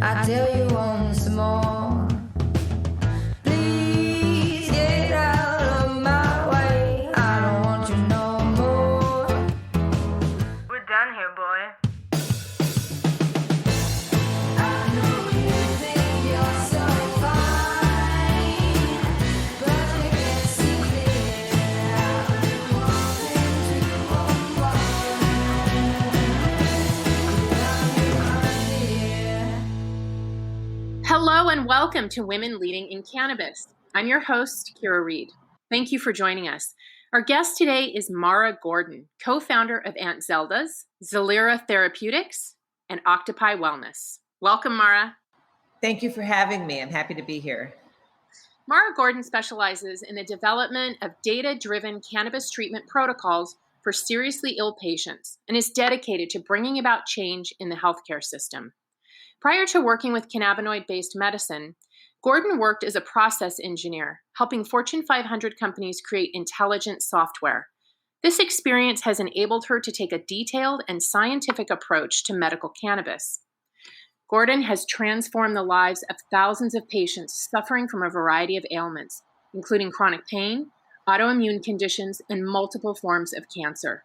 I tell you once more, please get out of my way. I don't want you no more. We're done here, boy. I know you think you're so fine, but you can't see it. I've been wanting to unwind. 'Cause I'm your idea. Hello and welcome to Women Leading in Cannabis. I'm your host, Kyra Reed. Thank you for joining us. Our guest today is Mara Gordon, co-founder of Aunt Zelda's, Zelira Therapeutics, and Octopi Wellness. Welcome, Mara. Thank you for having me. I'm happy to be here. Mara Gordon specializes in the development of data-driven cannabis treatment protocols for seriously ill patients and is dedicated to bringing about change in the healthcare system. Prior to working with cannabinoid-based medicine, Gordon worked as a process engineer, helping Fortune 500 companies create intelligent software. This experience has enabled her to take a detailed and scientific approach to medical cannabis. Gordon has transformed the lives of thousands of patients suffering from a variety of ailments, including chronic pain, autoimmune conditions, and multiple forms of cancer.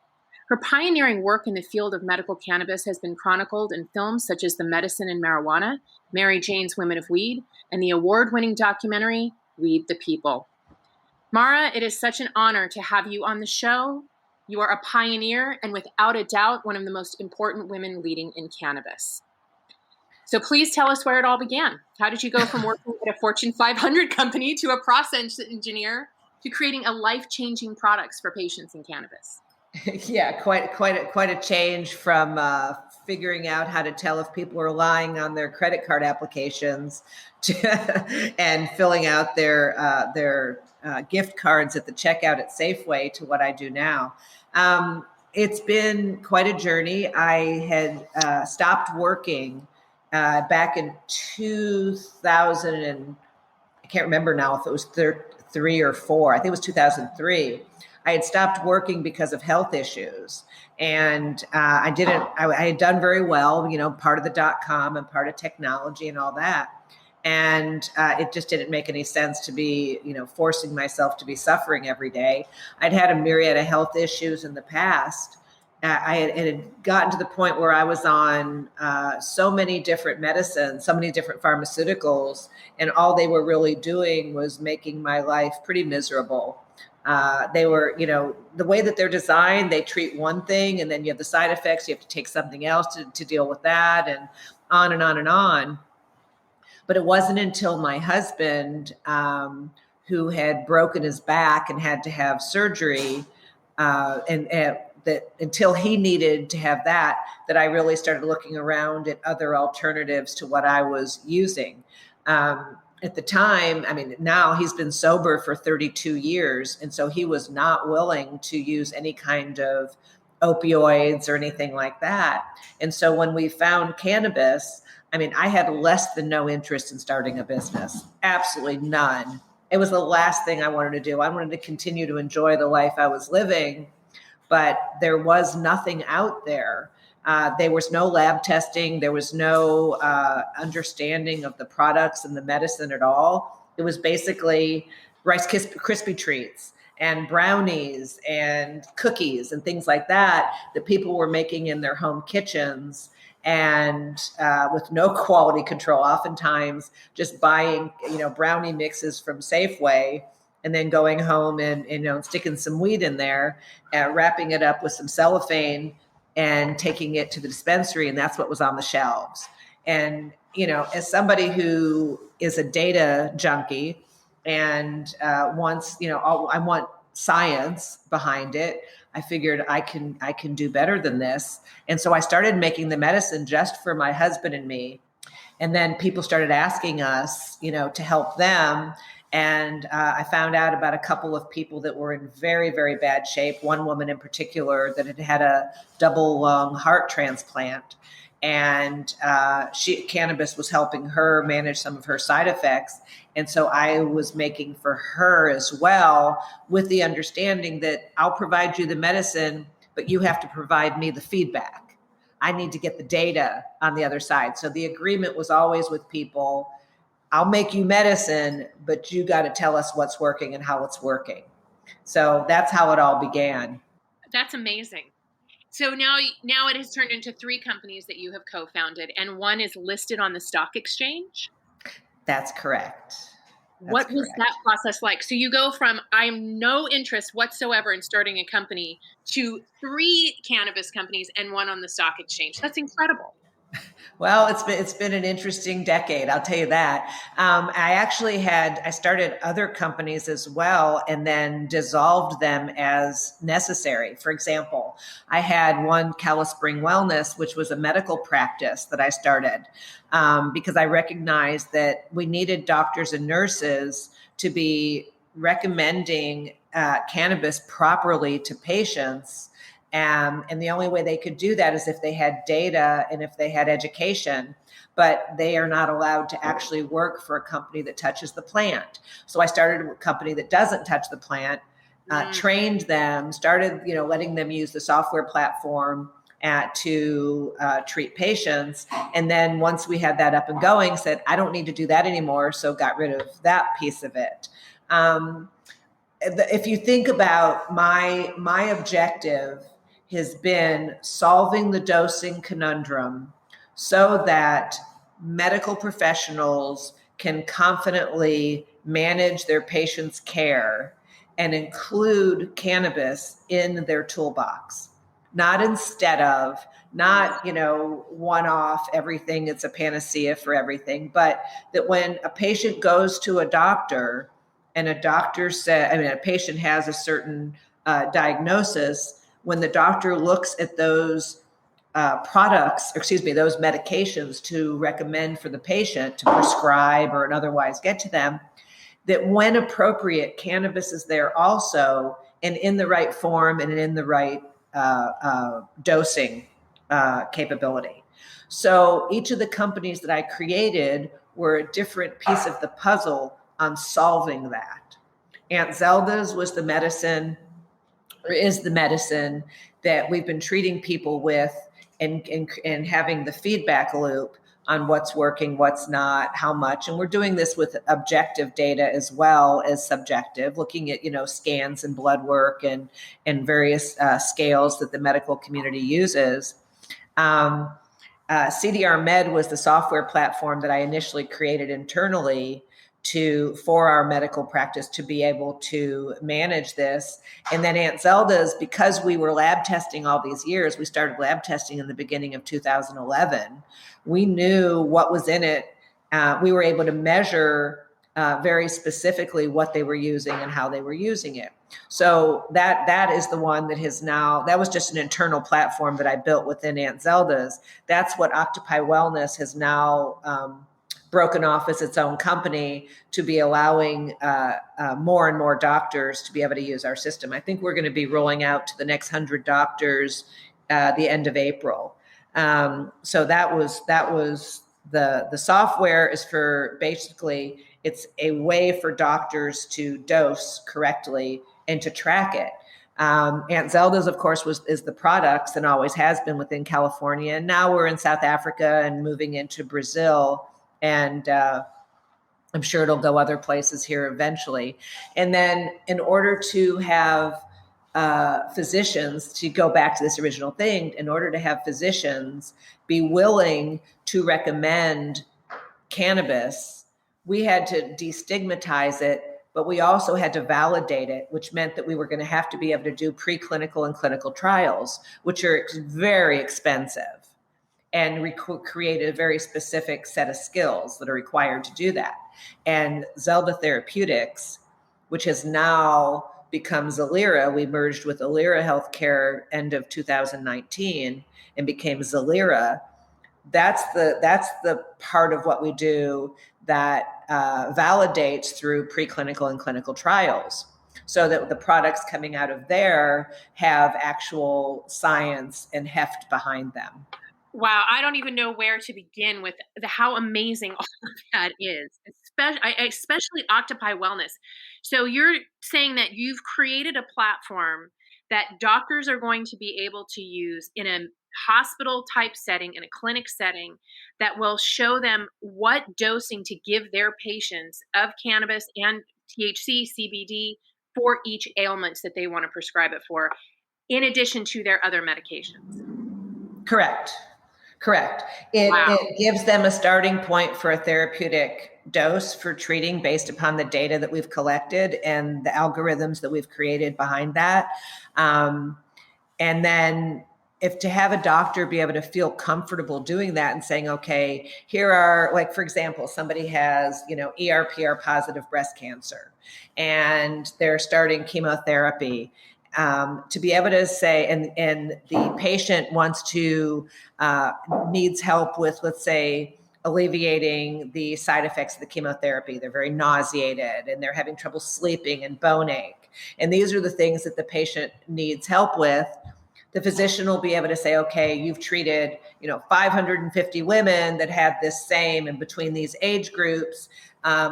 Her pioneering work in the field of medical cannabis has been chronicled in films such as The Medicine and Marijuana, Mary Jane's Women of Weed, and the award-winning documentary, Weed the People. Mara, it is such an honor to have you on the show. You are a pioneer and without a doubt, one of the most important women leading in cannabis. So please tell us where it all began. How did you go from working at a Fortune 500 company to a process engineer to creating a life-changing products for patients in cannabis? Yeah, quite a change from figuring out how to tell if people are lying on their credit card applications and filling out their gift cards at the checkout at Safeway to what I do now. It's been quite a journey. I had stopped working back in 2000 and I can't remember now if it was 3 or 4. I think it was 2003. I had stopped working because of health issues, and I had done very well, part of the .com and part of technology and all that. And it just didn't make any sense to be, forcing myself to be suffering every day. I'd had a myriad of health issues in the past. It had gotten to the point where I was on so many different medicines, so many different pharmaceuticals, and all they were really doing was making my life pretty miserable. They were, the way that they're designed, they treat one thing and then you have the side effects. You have to take something else to deal with that, and on and on and on. But it wasn't until my husband, who had broken his back and had to have surgery, that until he needed to have that I really started looking around at other alternatives to what I was using. At the time, now he's been sober for 32 years. And so he was not willing to use any kind of opioids or anything like that. And so when we found cannabis, I had less than no interest in starting a business, absolutely none. It was the last thing I wanted to do. I wanted to continue to enjoy the life I was living, but there was nothing out there. There was no lab testing. There was no understanding of the products and the medicine at all. It was basically Rice Krispie treats and brownies and cookies and things like that people were making in their home kitchens, and with no quality control, oftentimes just buying, brownie mixes from Safeway and then going home and sticking some weed in there, wrapping it up with some cellophane and taking it to the dispensary, and that's what was on the shelves. And, as somebody who is a data junkie and wants, I want science behind it, I figured I can do better than this. And so I started making the medicine just for my husband and me. And then people started asking us, to help them. And I found out about a couple of people that were in very, very bad shape. One woman in particular that had had a double lung heart transplant. And cannabis was helping her manage some of her side effects. And so I was making for her as well, with the understanding that I'll provide you the medicine, but you have to provide me the feedback. I need to get the data on the other side. So the agreement was always with people, I'll make you medicine, but you got to tell us what's working and how it's working. So that's how it all began. That's amazing. So now it has turned into 3 companies that you have co-founded, and one is listed on the stock exchange. That's correct. What was that process like? So you go from I am no interest whatsoever in starting a company to 3 cannabis companies and one on the stock exchange. That's incredible. Well, it's been an interesting decade, I'll tell you that. I started other companies as well, and then dissolved them as necessary. For example, I had one, Calla Spring Wellness, which was a medical practice that I started because I recognized that we needed doctors and nurses to be recommending cannabis properly to patients. And the only way they could do that is if they had data and if they had education, but they are not allowed to actually work for a company that touches the plant. So I started a company that doesn't touch the plant, trained them, started, letting them use the software platform to treat patients. And then once we had that up and going, said, I don't need to do that anymore. So got rid of that piece of it. If you think about my objective has been solving the dosing conundrum so that medical professionals can confidently manage their patients' care and include cannabis in their toolbox, not instead of, not, one off everything, it's a panacea for everything, but that when a patient goes to a doctor and a doctor a patient has a certain diagnosis, when the doctor looks at those those medications to recommend for the patient to prescribe or otherwise get to them, that when appropriate, cannabis is there also, and in the right form and in the right dosing capability. So each of the companies that I created were a different piece of the puzzle on solving that. Aunt Zelda's was the medicine, or is the medicine that we've been treating people with, and having the feedback loop on what's working, what's not, how much. And we're doing this with objective data as well as subjective, looking at, scans and blood work and various scales that the medical community uses. CDR Med was the software platform that I initially created internally for our medical practice to be able to manage this. And then Aunt Zelda's, because we were lab testing all these years, we started lab testing in the beginning of 2011. We knew what was in it. We were able to measure very specifically what they were using and how they were using it. So that is the one that that was just an internal platform that I built within Aunt Zelda's. That's what Octopi Wellness has now broken off as its own company to be allowing more and more doctors to be able to use our system. I think we're going to be rolling out to the next 100 doctors the end of April. So that was the software is for basically, it's a way for doctors to dose correctly and to track it. Aunt Zelda's, of course, is the products and always has been within California. And now we're in South Africa and moving into Brazil. And I'm sure it'll go other places here eventually. And then in order to have physicians, to go back to this original thing, in order to have physicians be willing to recommend cannabis, we had to destigmatize it, but we also had to validate it, which meant that we were going to have to be able to do preclinical and clinical trials, which are very expensive, and create a very specific set of skills that are required to do that. And Zelda Therapeutics, which has now become Zalira, we merged with Alira Healthcare end of 2019 and became Zalira. That's the part of what we do that validates through preclinical and clinical trials, so that the products coming out of there have actual science and heft behind them. Wow, I don't even know where to begin with how amazing all of that is, especially Octopi Wellness. So you're saying that you've created a platform that doctors are going to be able to use in a hospital type setting, in a clinic setting, that will show them what dosing to give their patients of cannabis and THC, CBD for each ailment that they want to prescribe it for, in addition to their other medications. Correct. Correct. It, Wow. it gives them a starting point for a therapeutic dose for treating based upon the data that we've collected and the algorithms that we've created behind that. And then if to have a doctor be able to feel comfortable doing that and saying, okay, here are, like, for example, somebody has, ERPR positive breast cancer and they're starting chemotherapy. To be able to say, and the patient wants to, needs help with, let's say, alleviating the side effects of the chemotherapy. They're very nauseated and they're having trouble sleeping and bone ache. And these are the things that the patient needs help with. The physician will be able to say, okay, you've treated, 550 women that had this same in between these age groups.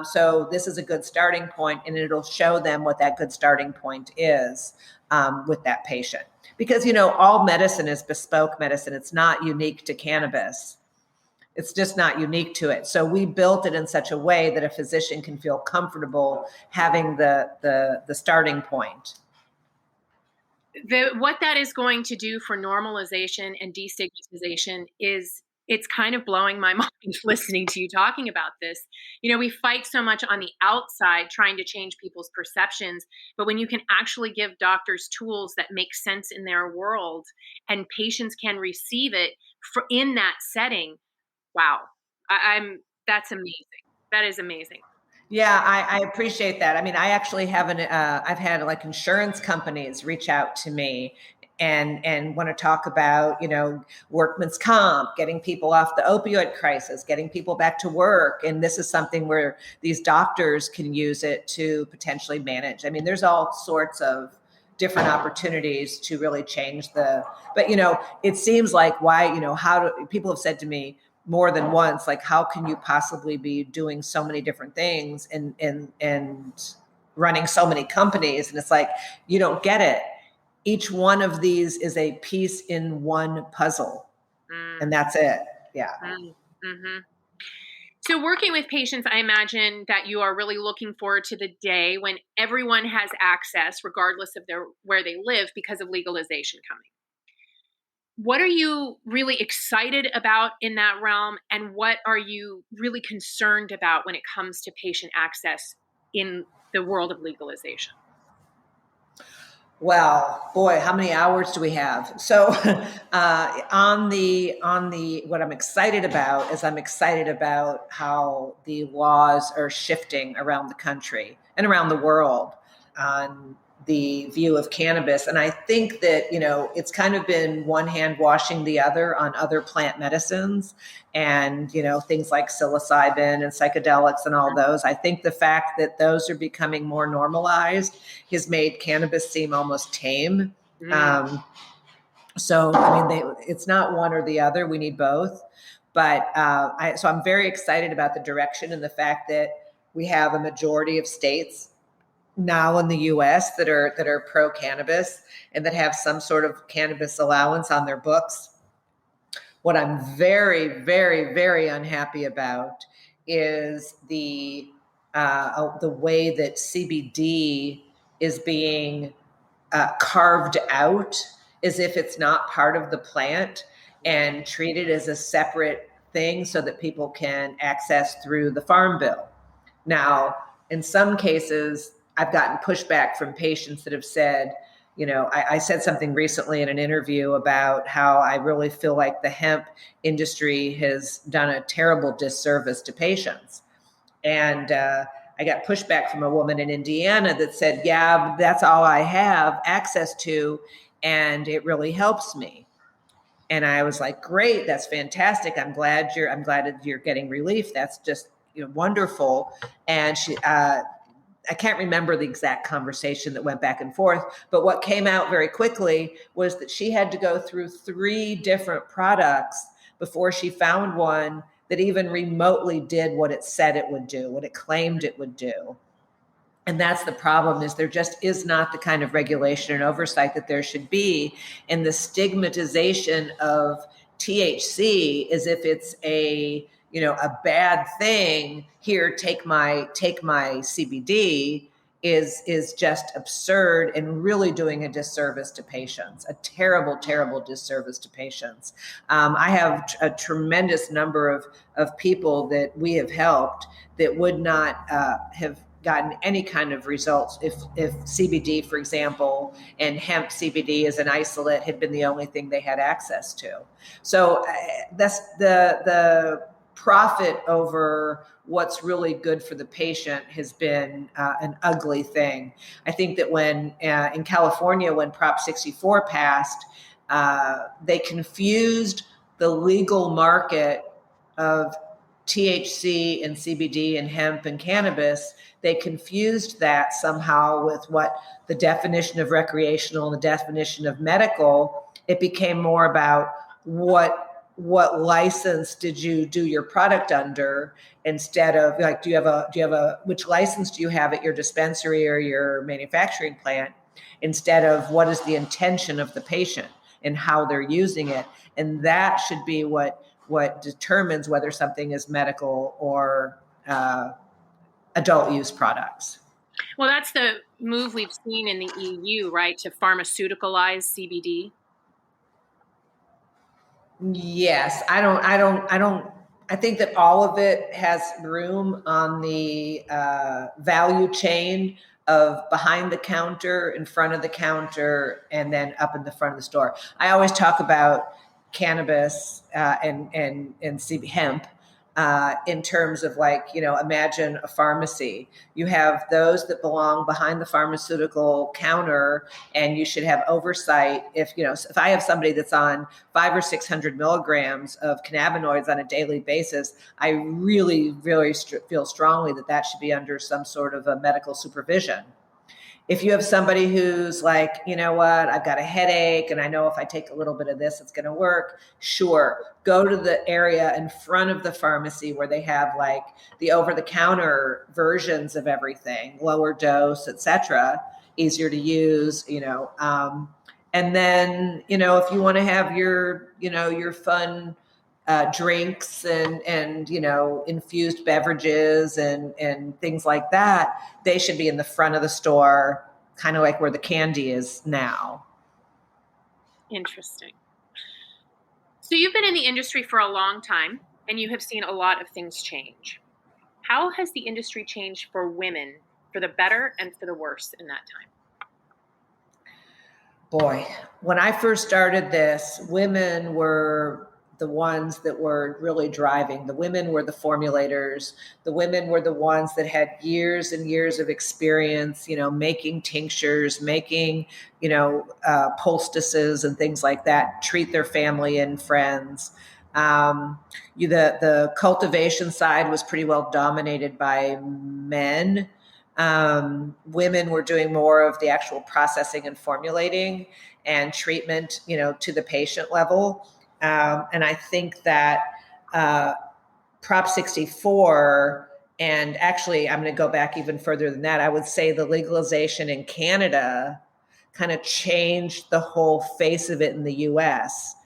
So this is a good starting point, and it'll show them what that good starting point is with that patient. Because, all medicine is bespoke medicine. It's not unique to cannabis. It's just not unique to it. So we built it in such a way that a physician can feel comfortable having the starting point. What that is going to do for normalization and destigmatization is, it's kind of blowing my mind listening to you talking about this. We fight so much on the outside trying to change people's perceptions, but when you can actually give doctors tools that make sense in their world and patients can receive it in that setting, wow. That's amazing. That is amazing. Yeah, I appreciate that. I mean, I actually I've had like insurance companies reach out to me and want to talk about, workman's comp, getting people off the opioid crisis, getting people back to work. And this is something where these doctors can use it to potentially manage. I mean, there's all sorts of different opportunities to really change but it seems like people have said to me more than once, like, how can you possibly be doing so many different things and running so many companies? And it's like, you don't get it. Each one of these is a piece in one puzzle, and that's it. Yeah. Mm-hmm. So working with patients, I imagine that you are really looking forward to the day when everyone has access, regardless of where they live, because of legalization coming. What are you really excited about in that realm, and what are you really concerned about when it comes to patient access in the world of legalization? Well, boy, how many hours do we have? So, on the what I'm excited about is I'm excited about how the laws are shifting around the country and around the world on the view of cannabis. And I think that, it's kind of been one hand washing the other on other plant medicines and, things like psilocybin and psychedelics and all those. I think the fact that those are becoming more normalized has made cannabis seem almost tame. So, I mean, it's not one or the other. We need both. But so I'm very excited about the direction and the fact that we have a majority of states now in the US that are pro cannabis and that have some sort of cannabis allowance on their books. What I'm very, very, very unhappy about is the way that CBD is being carved out as if it's not part of the plant and treated as a separate thing so that people can access through the farm bill. Now, in some cases, I've gotten pushback from patients that have said, I said something recently in an interview about how I really feel like the hemp industry has done a terrible disservice to patients. And I got pushback from a woman in Indiana that said, yeah, that's all I have access to, and it really helps me. And I was like, great, that's fantastic. I'm glad that you're getting relief. That's just wonderful. And she, I can't remember the exact conversation that went back and forth, but what came out very quickly was that she had to go through 3 different products before she found one that even remotely did what it said it would do, what it claimed it would do. And that's the problem, is there just is not the kind of regulation and oversight that there should be. And the stigmatization of THC as if it's a bad thing. Here, take my CBD is just absurd and really doing a disservice to patients, a terrible, terrible disservice to patients. I have a tremendous number of people that we have helped that would not have gotten any kind of results if CBD, for example, and hemp CBD as an isolate had been the only thing they had access to. So that's the profit over what's really good for the patient has been an ugly thing. I think that when in California, when Prop 64 passed, they confused the legal market of THC and CBD and hemp and cannabis. They confused that somehow with what the definition of recreational and the definition of medical. It became more about what license did you do your product under, instead of like, which license do you have at your dispensary or your manufacturing plant, instead of what is the intention of the patient and how they're using it. And that should be what determines whether something is medical or adult use products. Well, that's the move we've seen in the EU, right, to pharmaceuticalize CBD. Yes, I think that all of it has room on the value chain of behind the counter, in front of the counter, and then up in the front of the store. I always talk about cannabis and CB hemp in terms of, like, imagine a pharmacy. You have those that belong behind the pharmaceutical counter, and you should have oversight. If I have somebody that's on 500 or 600 milligrams of cannabinoids on a daily basis, I really, really feel strongly that should be under some sort of a medical supervision. If you have somebody who's like, you know what, I've got a headache and I know if I take a little bit of this, it's going to work. Sure. Go to the area in front of the pharmacy where they have like the over-the-counter versions of everything, lower dose, etc., easier to use, and then, if you want to have your fun drinks and infused beverages and things like that, they should be in the front of the store, kind of like where the candy is now. Interesting. So you've been in the industry for a long time, and you have seen a lot of things change. How has the industry changed for women, for the better and for the worse, in that time? Boy, when I first started this, women were the ones that were really driving. The women were the formulators. The women were the ones that had years and years of experience, making tinctures, making, poultices and things like that, treat their family and friends. The cultivation side was pretty well dominated by men. Women were doing more of the actual processing and formulating and treatment, to the patient level. And I think that Prop 64, and actually I'm going to go back even further than that, I would say the legalization in Canada kind of changed the whole face of it in the US,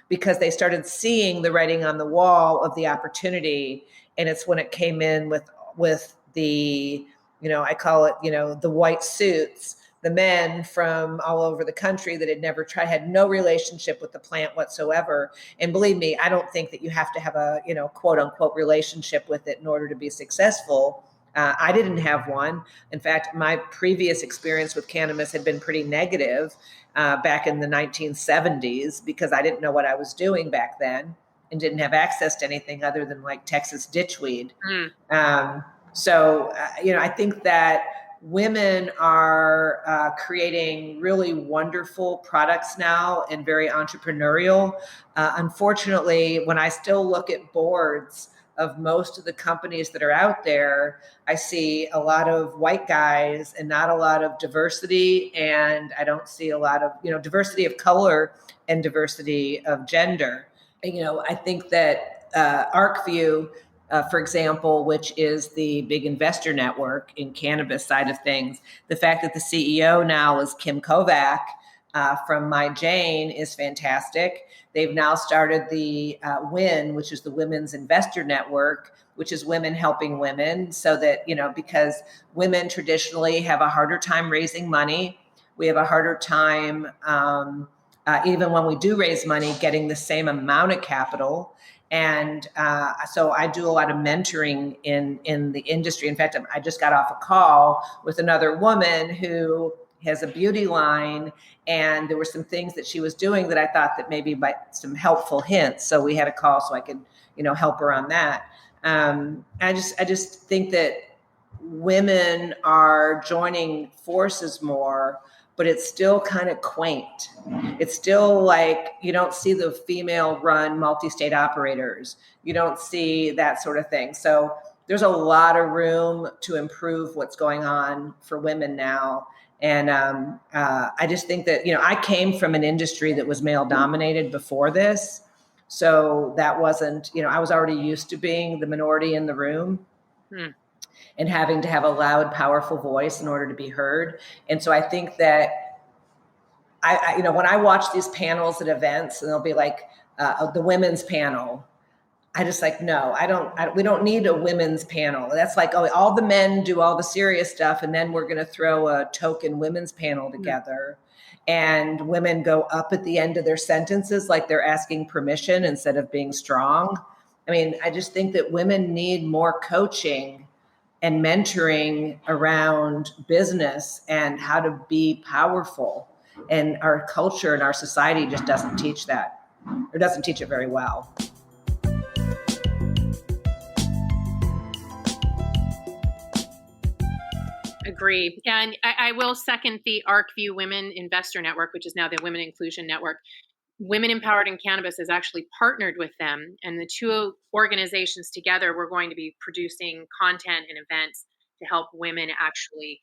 because they started seeing the writing on the wall of the opportunity. And it's when it came in with the, I call it, the white suits, the men from all over the country that had no relationship with the plant whatsoever. And believe me, I don't think that you have to have a, quote unquote relationship with it in order to be successful. I didn't have one. In fact, my previous experience with cannabis had been pretty negative back in the 1970s, because I didn't know what I was doing back then and didn't have access to anything other than like Texas ditchweed. So I think that women are creating really wonderful products now and very entrepreneurial. Unfortunately, when I still look at boards of most of the companies that are out there, I see a lot of white guys and not a lot of diversity. And I don't see a lot of, diversity of color and diversity of gender. I think that ArcView for example, which is the big investor network in cannabis side of things. The fact that the CEO now is Kim Kovac from My Jane is fantastic. They've now started the WIN, which is the Women's Investor Network, which is women helping women, so that, because women traditionally have a harder time raising money. We have a harder time, even when we do raise money, getting the same amount of capital. And so I do a lot of mentoring in the industry. In fact, I just got off a call with another woman who has a beauty line, and there were some things that she was doing that I thought that maybe by some helpful hints. So we had a call so I could, help her on that. I just think that women are joining forces more, but it's still kind of quaint. It's still like you don't see the female-run multi-state operators. You don't see that sort of thing. So there's a lot of room to improve what's going on for women now. And I just think that, I came from an industry that was male-dominated before this. So that wasn't, I was already used to being the minority in the room. And having to have a loud, powerful voice in order to be heard. And so I think that I when I watch these panels at events, and they'll be like the women's panel, I just like, no, we don't need a women's panel. That's like, oh, all the men do all the serious stuff, and then we're going to throw a token women's panel together. And women go up at the end of their sentences like they're asking permission instead of being strong. I mean, I just think that women need more coaching and mentoring around business and how to be powerful. And our culture and our society just doesn't teach that, or doesn't teach it very well. Agree. And I will second the ArcView Women Investor Network, which is now the Women Inclusion Network. Women Empowered in Cannabis has actually partnered with them, and the two organizations together, we're going to be producing content and events to help women actually,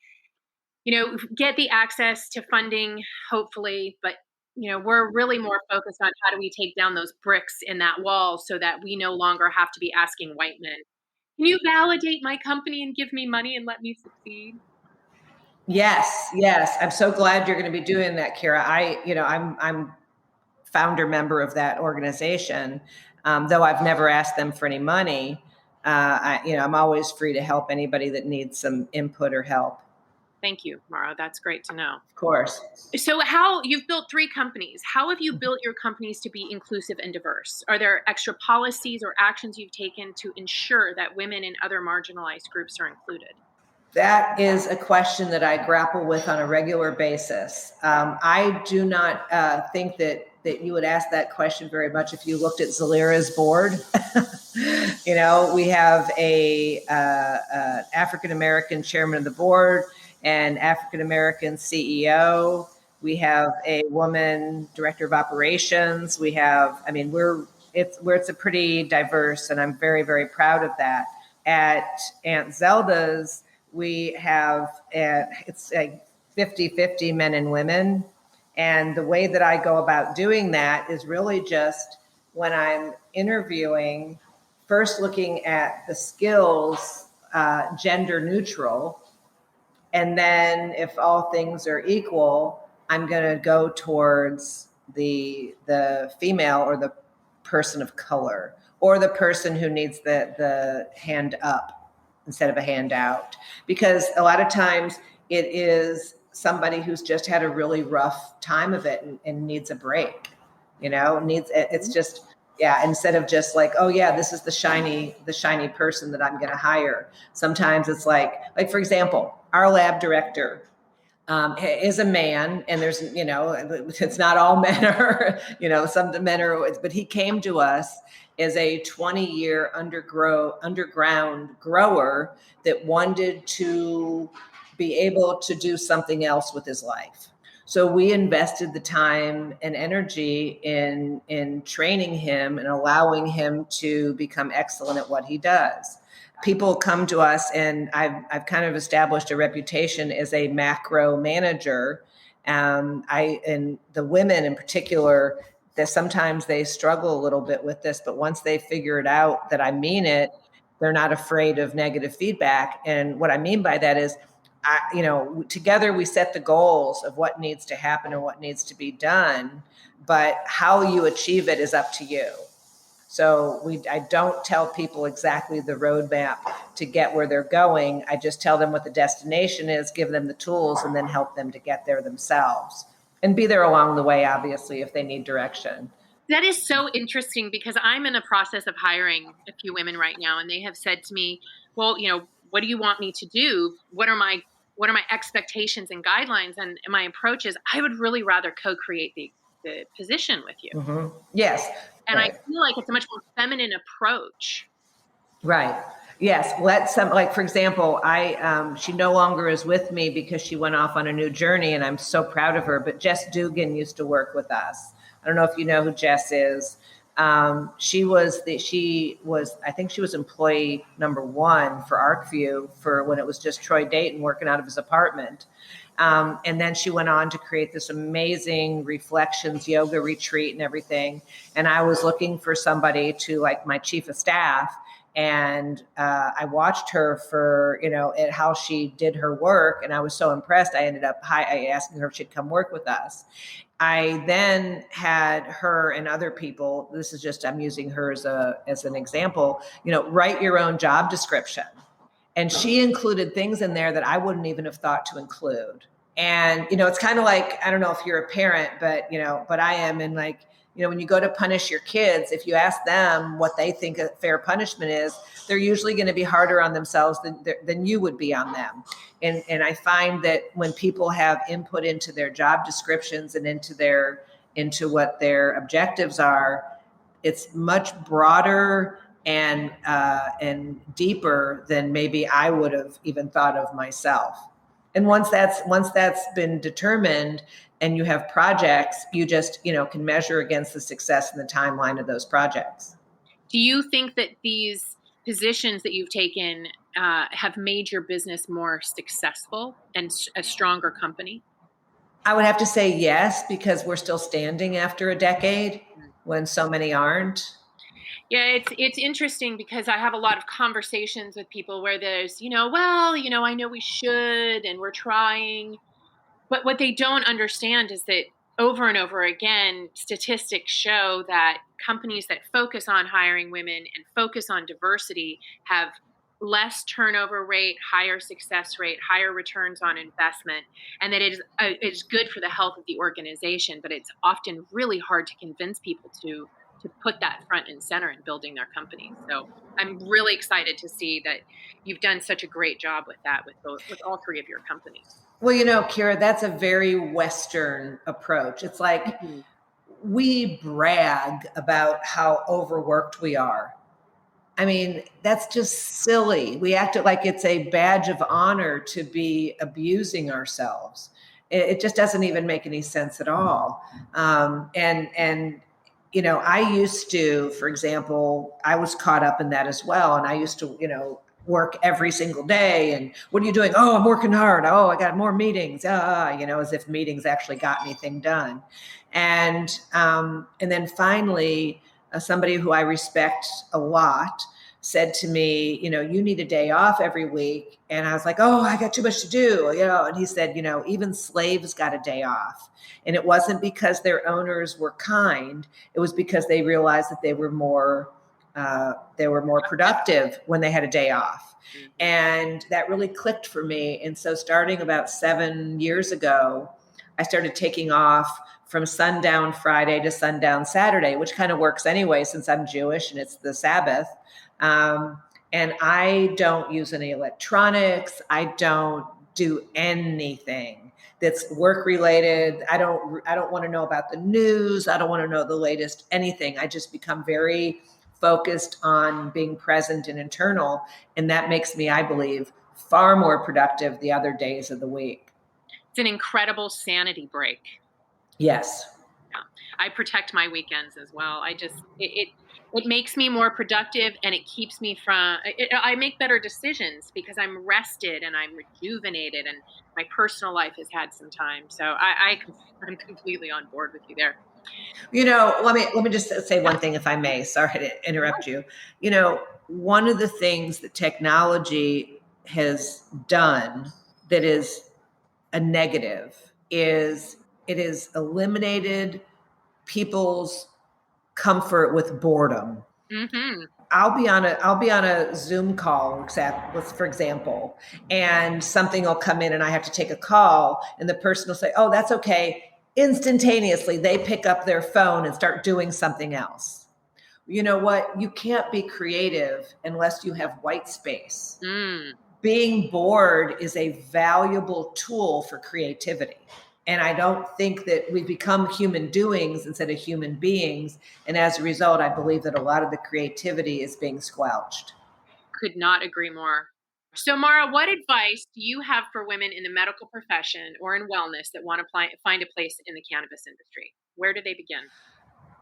get the access to funding, hopefully. But, we're really more focused on how do we take down those bricks in that wall so that we no longer have to be asking white men, can you validate my company and give me money and let me succeed? Yes. I'm so glad you're going to be doing that, Kyra. I'm founder member of that organization, though I've never asked them for any money. I'm always free to help anybody that needs some input or help. Thank you, Mara. That's great to know. Of course. So you've built 3 companies. How have you built your companies to be inclusive and diverse? Are there extra policies or actions you've taken to ensure that women and other marginalized groups are included? That is a question that I grapple with on a regular basis. I do not think that you would ask that question very much if you looked at Zelira's board. We have a African-American chairman of the board, an African-American CEO. We have a woman director of operations. We have, it's a pretty diverse, and I'm very, very proud of that. At Aunt Zelda's, we have, it's like 50-50 men and women. And the way that I go about doing that is really just when I'm interviewing, first looking at the skills, gender neutral. And then if all things are equal, I'm going to go towards the female or the person of color, or the person who needs the hand up instead of a handout. Because a lot of times it is somebody who's just had a really rough time of it and needs a break, it's just, instead of just like, oh yeah, this is the shiny person that I'm going to hire. Sometimes it's like for example, our lab director is a man, and there's, it's not all men are, some men are, but he came to us as a 20-year underground grower that wanted to be able to do something else with his life. So we invested the time and energy in training him and allowing him to become excellent at what he does. People come to us, and I've kind of established a reputation as a macro manager. And the women in particular, that sometimes they struggle a little bit with this, but once they figure it out that I mean it, They're not afraid of negative feedback. And what I mean by that is, together we set the goals of what needs to happen and what needs to be done, but how you achieve it is up to you. So I don't tell people exactly the roadmap to get where they're going. I just tell them what the destination is, give them the tools, and then help them to get there themselves. And be there along the way, obviously, if they need direction. That is so interesting because I'm in the process of hiring a few women right now, and they have said to me, "Well, what do you want me to do? What are my expectations and guidelines?" And my approach is, I would really rather co-create the position with you. Mm-hmm. Yes. And Right. I feel like it's a much more feminine approach. Right. Yes. Like, for example, she no longer is with me because she went off on a new journey, and I'm so proud of her. But Jess Dugan used to work with us. I don't know if you know who Jess is. She was, I think she was employee number one for ArcView for when it was just Troy Dayton working out of his apartment. And then she went on to create this amazing reflections yoga retreat and everything. And I was looking for somebody to, like, my chief of staff. And I watched her for, at how she did her work. And I was so impressed. I ended up asking her if she'd come work with us. I then had her and other people, this is just, I'm using her as an example, write your own job description. And she included things in there that I wouldn't even have thought to include. And, it's kind of like, I don't know if you're a parent, but I am. And, like, when you go to punish your kids, if you ask them what they think a fair punishment is, they're usually going to be harder on themselves than you would be on them. And I find that when people have input into their job descriptions and into what their objectives are, it's much broader and deeper than maybe I would have even thought of myself. And once that's been determined and you have projects, you just, can measure against the success and the timeline of those projects. Do you think that these positions that you've taken have made your business more successful and a stronger company? I would have to say yes, because we're still standing after a decade when so many aren't. Yeah, it's interesting because I have a lot of conversations with people where there's, I know we should and we're trying. But what they don't understand is that over and over again, statistics show that companies that focus on hiring women and focus on diversity have less turnover rate, higher success rate, higher returns on investment, and that it's good for the health of the organization. But it's often really hard to convince people to put that front and center in building their companies. So I'm really excited to see that you've done such a great job with that with all three of your companies. Well, Kyra, that's a very Western approach. It's like we brag about how overworked we are. I mean, that's just silly. We act like it's a badge of honor to be abusing ourselves. It just doesn't even make any sense at all. I used to, for example, I was caught up in that as well. And I used to, work every single day. And what are you doing? Oh, I'm working hard. Oh, I got more meetings. As if meetings actually got anything done. And then finally, somebody who I respect a lot said to me, you need a day off every week. And I was like, oh, I got too much to do, and he said, even slaves got a day off. And it wasn't because their owners were kind. It was because they realized that they were more productive when they had a day off. And that really clicked for me. And so starting about 7 years ago, I started taking off from sundown Friday to sundown Saturday, which kind of works anyway, since I'm Jewish and it's the Sabbath. And I don't use any electronics. I don't do anything that's work related. I don't want to know about the news. I don't want to know the latest anything. I just become very focused on being present and internal. And that makes me, I believe, far more productive the other days of the week. It's an incredible sanity break. Yes. Yeah. I protect my weekends as well. It makes me more productive, and it keeps me I make better decisions because I'm rested and I'm rejuvenated, and my personal life has had some time. So I'm completely on board with you there. Let me just say one thing, if I may. Sorry to interrupt you. One of the things that technology has done that is a negative is it has eliminated people's comfort with boredom. Mm-hmm. I'll be on a Zoom call, for example, and something will come in and I have to take a call, and the person will say, "Oh, that's okay." Instantaneously, they pick up their phone and start doing something else. You know what? You can't be creative unless you have white space. Mm. Being bored is a valuable tool for creativity. And I don't think that we become human doings instead of human beings. And as a result, I believe that a lot of the creativity is being squelched. Could not agree more. So, Mara, what advice do you have for women in the medical profession or in wellness that want to find a place in the cannabis industry? Where do they begin?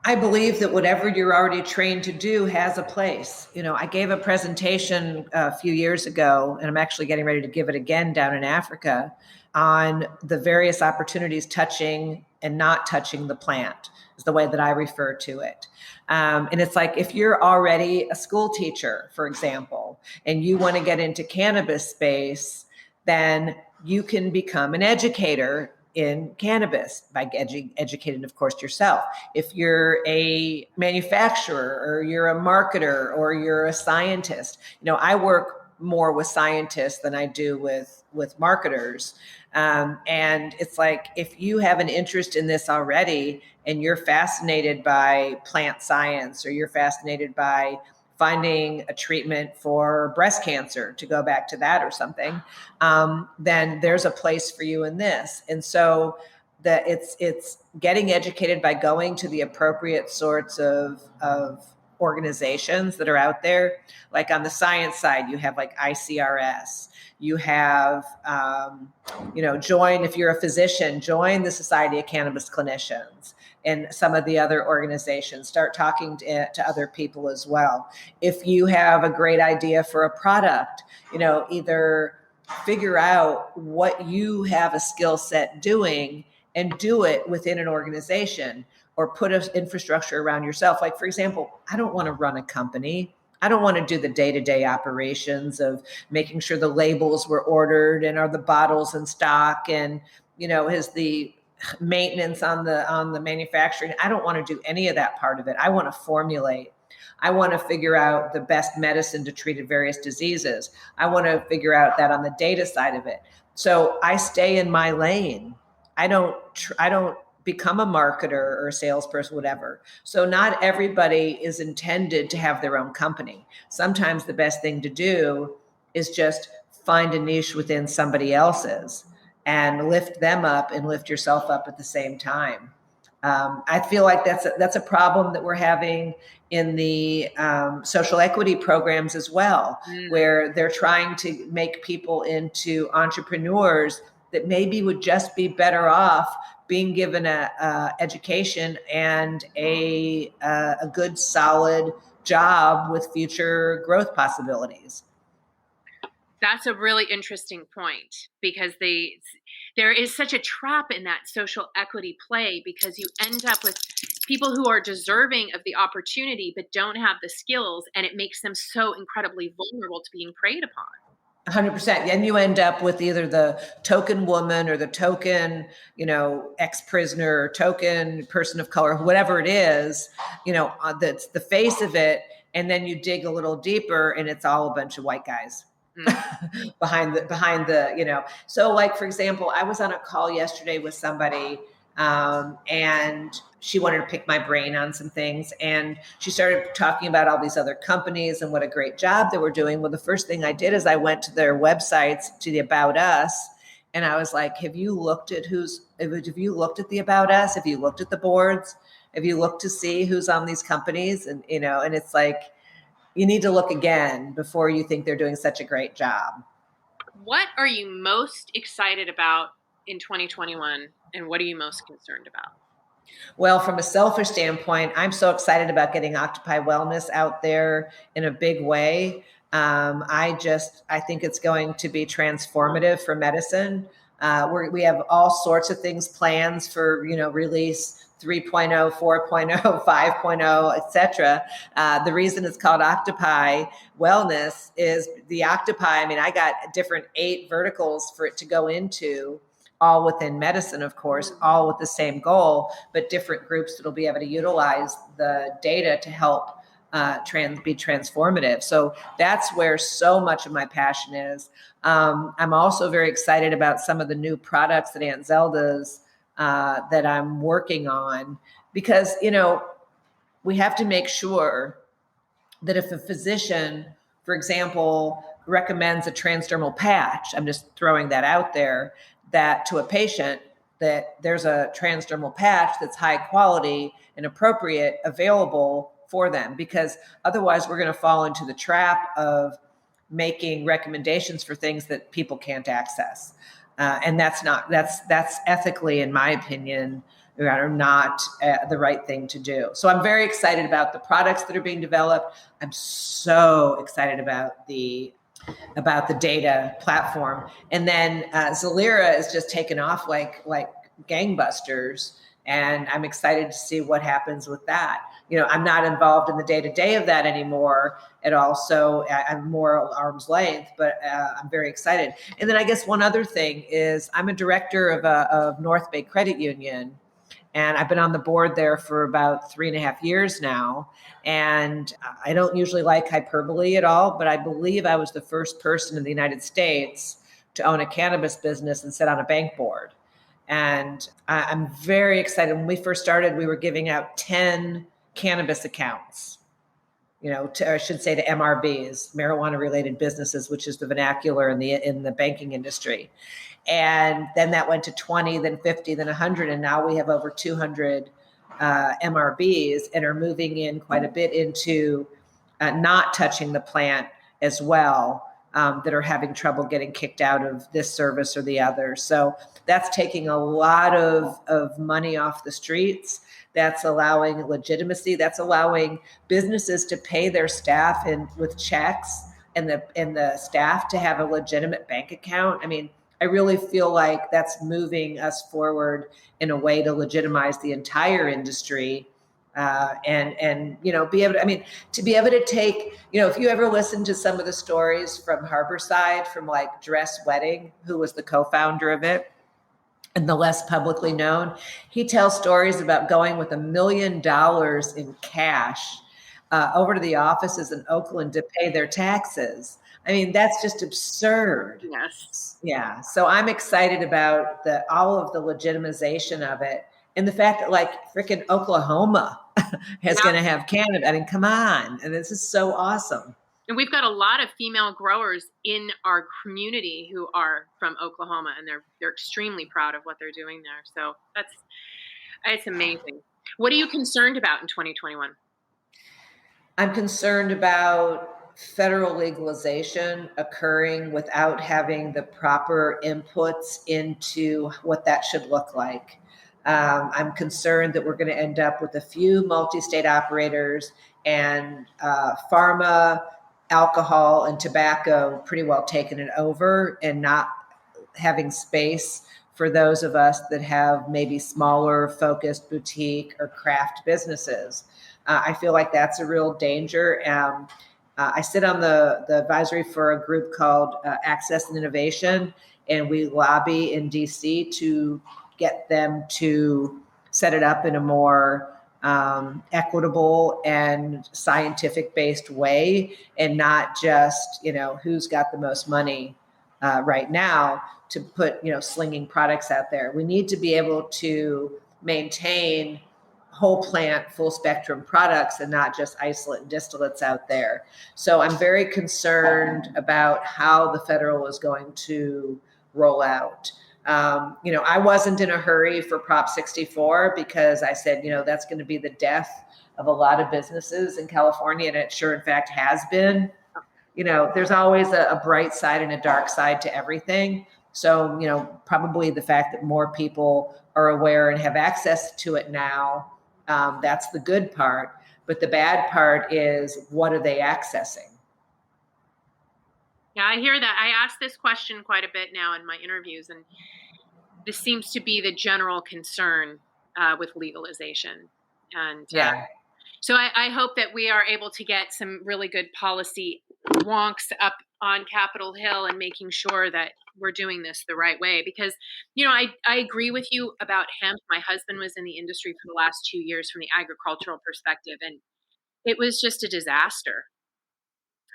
I believe that whatever you're already trained to do has a place. I gave a presentation a few years ago, and I'm actually getting ready to give it again down in Africa on the various opportunities touching and not touching the plant, is the way that I refer to it. And it's like if you're already a school teacher, for example, and you want to get into cannabis space, then you can become an educator in cannabis by educating, of course, yourself. If you're a manufacturer or you're a marketer or you're a scientist, I work more with scientists than I do with marketers. And it's like if you have an interest in this already and you're fascinated by plant science or you're fascinated by finding a treatment for breast cancer, to go back to that or something, then there's a place for you in this. And so it's getting educated by going to the appropriate sorts of organizations that are out there. Like on the science side, you have like ICRS. You have, join, if you're a physician, join the Society of Cannabis Clinicians and some of the other organizations. Start talking to other people as well. If you have a great idea for a product, either figure out what you have a skill set doing and do it within an organization or put an infrastructure around yourself. Like, for example, I don't want to run a company. I don't want to do the day-to-day operations of making sure the labels were ordered and are the bottles in stock and, is the maintenance on the manufacturing. I don't want to do any of that part of it. I want to formulate. I want to figure out the best medicine to treat various diseases. I want to figure out that on the data side of it. So I stay in my lane. I don't become a marketer or a salesperson, whatever. So not everybody is intended to have their own company. Sometimes the best thing to do is just find a niche within somebody else's and lift them up and lift yourself up at the same time. I feel like that's a problem that we're having in the social equity programs as well, where they're trying to make people into entrepreneurs that maybe would just be better off being given a education and a good solid job with future growth possibilities. That's a really interesting point because there is such a trap in that social equity play because you end up with people who are deserving of the opportunity but don't have the skills, and it makes them so incredibly vulnerable to being preyed upon. 100%. And you end up with either the token woman or the token, ex-prisoner or token person of color, whatever it is, that's the face of it. And then you dig a little deeper and it's all a bunch of white guys. behind the. So like, for example, I was on a call yesterday with somebody and she wanted to pick my brain on some things. And she started talking about all these other companies and what a great job they were doing. Well, the first thing I did is I went to their websites, to the About Us. And I was like, have you looked at the About Us? Have you looked at the boards? Have you looked to see who's on these companies? And, and it's like, you need to look again before you think they're doing such a great job. What are you most excited about in 2021, and what are you most concerned about? Well, from a selfish standpoint, I'm so excited about getting Occupy Wellness out there in a big way. I think it's going to be transformative for medicine. We have all sorts of things, plans for, release 3.0, 4.0, 5.0, etc. The reason it's called Octopi Wellness is the octopi. I mean, I got different 8 verticals for it to go into, all within medicine, of course, all with the same goal, but different groups that'll be able to utilize the data to help be transformative. So that's where so much of my passion is. I'm also very excited about some of the new products that Aunt Zelda's that I'm working on, because, we have to make sure that if a physician, for example, recommends a transdermal patch, I'm just throwing that out there, that to a patient, that there's a transdermal patch that's high quality and appropriate available for them, because otherwise we're going to fall into the trap of making recommendations for things that people can't access. And that's ethically, in my opinion, not the right thing to do. So I'm very excited about the products that are being developed. I'm so excited about the data platform. And then Zelira is just taken off like gangbusters. And I'm excited to see what happens with that. I'm not involved in the day-to-day of that anymore at all. So I'm more arm's length, but I'm very excited. And then I guess one other thing is I'm a director of North Bay Credit Union. And I've been on the board there for about 3.5 years now. And I don't usually like hyperbole at all, but I believe I was the first person in the United States to own a cannabis business and sit on a bank board. And I'm very excited. When we first started, we were giving out 10 cannabis accounts, I should say to MRBs, marijuana-related businesses, which is the vernacular in the banking industry. And then that went to 20, then 50, then 100, and now we have over 200 MRBs, and are moving in quite a bit into not touching the plant as well, that are having trouble getting kicked out of this service or the other. So that's taking a lot of money off the streets. That's allowing legitimacy. That's allowing businesses to pay their staff with checks, and the staff to have a legitimate bank account. I mean, I really feel like that's moving us forward in a way to legitimize the entire industry, and be able to, to be able to take, if you ever listen to some of the stories from Harborside, from like Dress Wedding, who was the co-founder of it, and the less publicly known, he tells stories about going with $1 million in cash over to the offices in Oakland to pay their taxes. I mean, that's just absurd. Yes. Yeah. So I'm excited about all of the legitimization of it, and the fact that like freaking Oklahoma is going to have cannabis. I mean, come on. And this is so awesome. And we've got a lot of female growers in our community who are from Oklahoma, and they're extremely proud of what they're doing there. So it's amazing. What are you concerned about in 2021? I'm concerned about federal legalization occurring without having the proper inputs into what that should look like. I'm concerned that we're going to end up with a few multi-state operators, and pharma, alcohol, and tobacco pretty well taking it over, and not having space for those of us that have maybe smaller focused boutique or craft businesses. I feel like that's a real danger. I sit on the advisory for a group called Access and Innovation, and we lobby in DC to get them to set it up in a more equitable and scientific-based way, and not just, who's got the most money right now to put, slinging products out there. We need to be able to maintain whole plant, full spectrum products, and not just isolate and distillates out there. So I'm very concerned about how the federal is going to roll out. I wasn't in a hurry for Prop 64, because I said, that's going to be the death of a lot of businesses in California. And it sure, in fact, has been. There's always a bright side and a dark side to everything. So, probably the fact that more people are aware and have access to it now, that's the good part. But the bad part is, what are they accessing? Yeah, I hear that. I ask this question quite a bit now in my interviews, and this seems to be the general concern with legalization. And Yeah. so I hope that we are able to get some really good policy wonks up on Capitol Hill and making sure that we're doing this the right way. Because, I agree with you about hemp. My husband was in the industry for the last 2 years from the agricultural perspective, and it was just a disaster.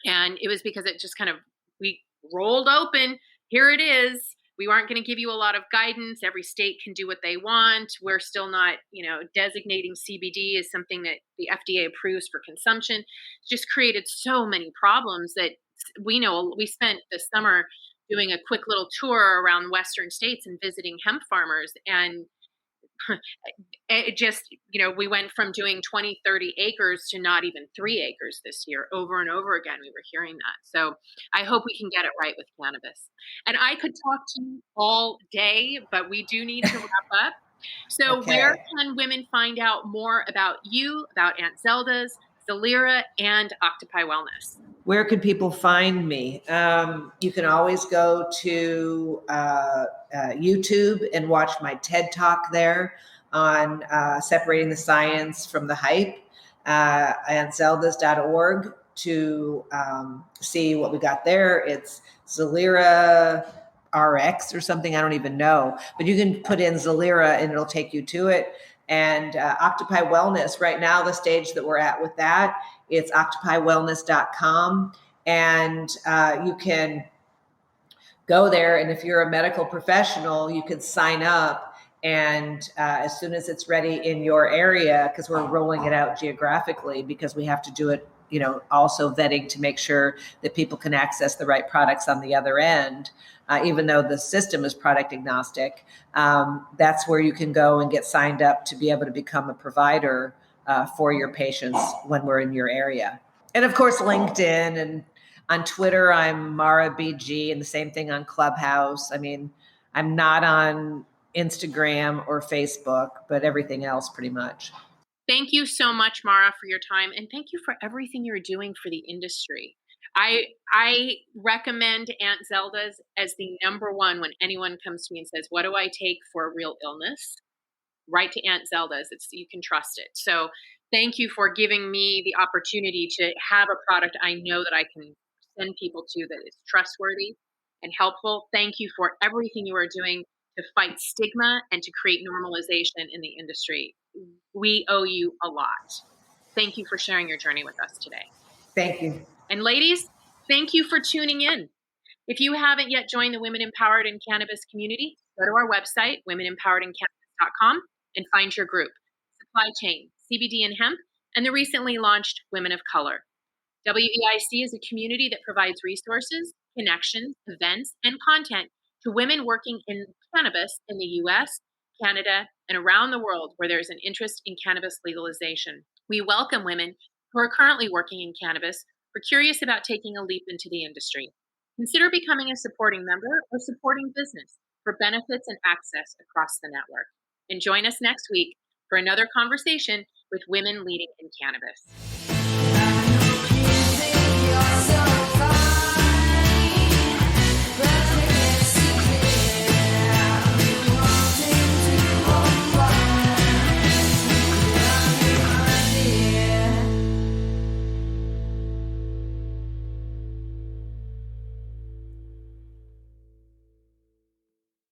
And it was because it just kind of, we rolled open. Here it is. We aren't going to give you a lot of guidance. Every state can do what they want. We're still not, designating CBD as something that the FDA approves for consumption. It's just created so many problems that we spent the summer doing a quick little tour around Western states and visiting hemp farmers. And it just, we went from doing 20, 30 acres to not even 3 acres this year. Over and over again, we were hearing that. So I hope we can get it right with cannabis. And I could talk to you all day, but we do need to wrap up. So where Okay. can women find out more about you, about Aunt Zelda's, Zelira, and Octopi Wellness? Where can people find me? You can always go to YouTube and watch my TED Talk there on separating the science from the hype. AuntZeldas.org to see what we got there. It's Zelira RX or something. I don't even know. But you can put in Zelira and it'll take you to it. And Octopi Wellness, right now, the stage that we're at with that, it's octopiwellness.com. And you can go there. And if you're a medical professional, you can sign up. And as soon as it's ready in your area, because we're rolling it out geographically, because we have to do it, also vetting to make sure that people can access the right products on the other end. Even though the system is product agnostic, that's where you can go and get signed up to be able to become a provider for your patients when we're in your area. And of course, LinkedIn, and on Twitter, I'm Mara BG, and the same thing on Clubhouse. I mean, I'm not on Instagram or Facebook, but everything else pretty much. Thank you so much, Mara, for your time, and thank you for everything you're doing for the industry. I recommend Aunt Zelda's as the number one when anyone comes to me and says, "What do I take for a real illness?" Right to Aunt Zelda's. You can trust it. So thank you for giving me the opportunity to have a product I know that I can send people to that is trustworthy and helpful. Thank you for everything you are doing to fight stigma and to create normalization in the industry. We owe you a lot. Thank you for sharing your journey with us today. Thank you. And ladies, thank you for tuning in. If you haven't yet joined the Women Empowered in Cannabis community, go to our website, womenempoweredin.cannabis.com, and find your group, Supply Chain, CBD and Hemp, and the recently launched Women of Color. WEIC is a community that provides resources, connections, events, and content to women working in cannabis in the US, Canada, and around the world where there's an interest in cannabis legalization. We welcome women who are currently working in cannabis or curious about taking a leap into the industry. Consider becoming a supporting member or supporting business for benefits and access across the network. And join us next week for another conversation with women leading in cannabis.